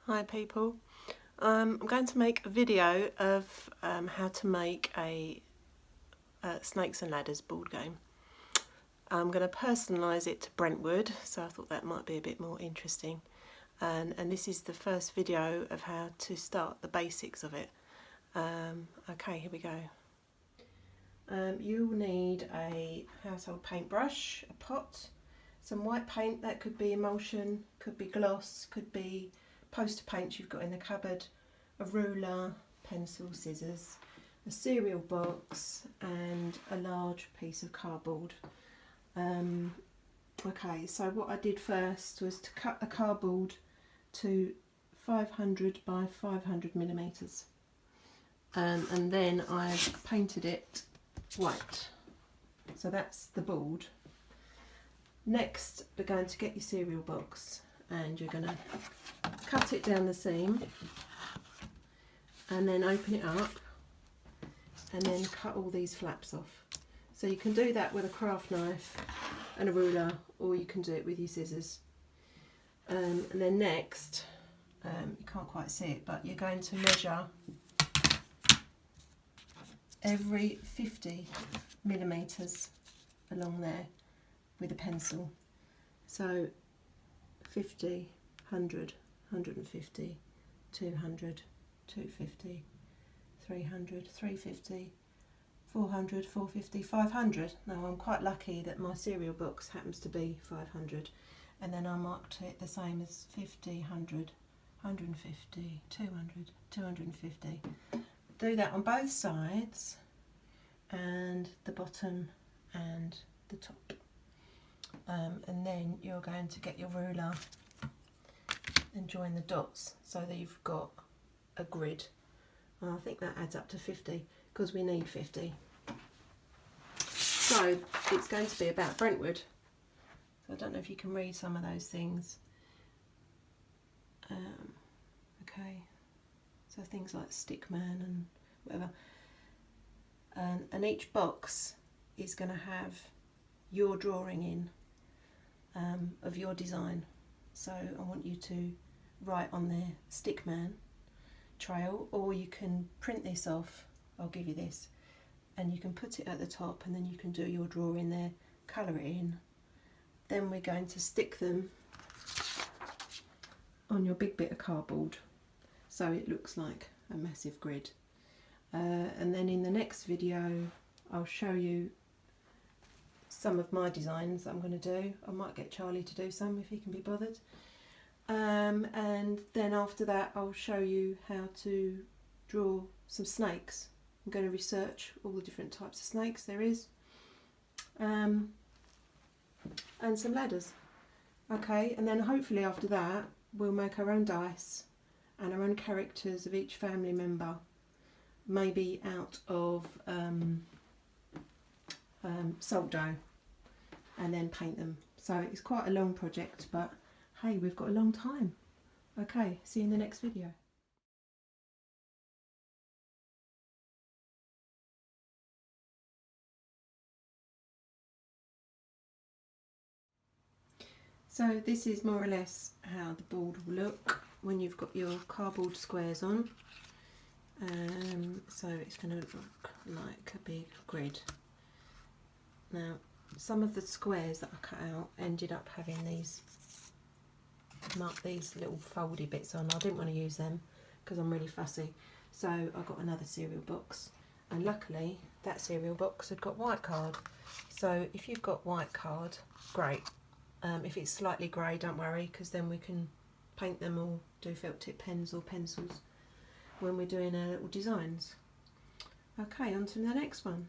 Hi people, I'm going to make a video of how to make a Snakes and Ladders board game. I'm going to personalise it to Brentwood, so I thought that might be a bit more interesting, and this is the first video of how to start the basics of it. Okay, here we go. You'll need a household paintbrush, a pot, some white paint, that could be emulsion, could be gloss, could be poster paints you've got in the cupboard, a ruler, pencil, scissors, a cereal box and a large piece of cardboard. Okay, so what I did first was to cut the cardboard to 500 by 500 millimeters, and then I've painted it white. So that's the board. Next, we're going to get your cereal box and you're going to cut it down the seam and then open it up and then cut all these flaps off. So you can do that with a craft knife and a ruler, or you can do it with your scissors. And then next, you can't quite see it, but you're going to measure every 50 millimeters along there with a pencil. So 50, 100, 150, 200, 250, 300, 350, 400, 450, 500. Now I'm quite lucky that my cereal box happens to be 500, and then I marked it the same as 50, 100, 150, 200, 250. Do that on both sides and the bottom and the top. And then you're going to get your ruler and join the dots so that you've got a grid. And I think that adds up to 50 because we need 50. So it's going to be about Brentwood. So I don't know if you can read some of those things. Okay, so things like Stickman and whatever. And each box is going to have your drawing in of your design. So I want you to write on there Stickman trail, or you can print this off, I'll give you this, and you can put it at the top and then you can do your drawing there, colour it in. Then we're going to stick them on your big bit of cardboard so it looks like a massive grid. And then in the next video I'll show you some of my designs that I'm going to do. I might get Charlie to do some if he can be bothered. And then after that I'll show you how to draw some snakes. I'm going to research all the different types of snakes there is, and some ladders. Okay, and then hopefully after that we'll make our own dice and our own characters of each family member, maybe out of salt dough, and then paint them. So it's quite a long project, but hey, we've got a long time. Okay, see you in the next video. So this is more or less how the board will look when you've got your cardboard squares on. So it's going to look like a big grid. Now some of the squares that I cut out ended up having these little foldy bits on. I didn't want to use them because I'm really fussy, so I got another cereal box, and luckily that cereal box had got white card. So if you've got white card, great. If it's slightly grey, don't worry, because then we can paint them or do felt tip pens or pencils when we're doing our little designs. Okay, on to the next one.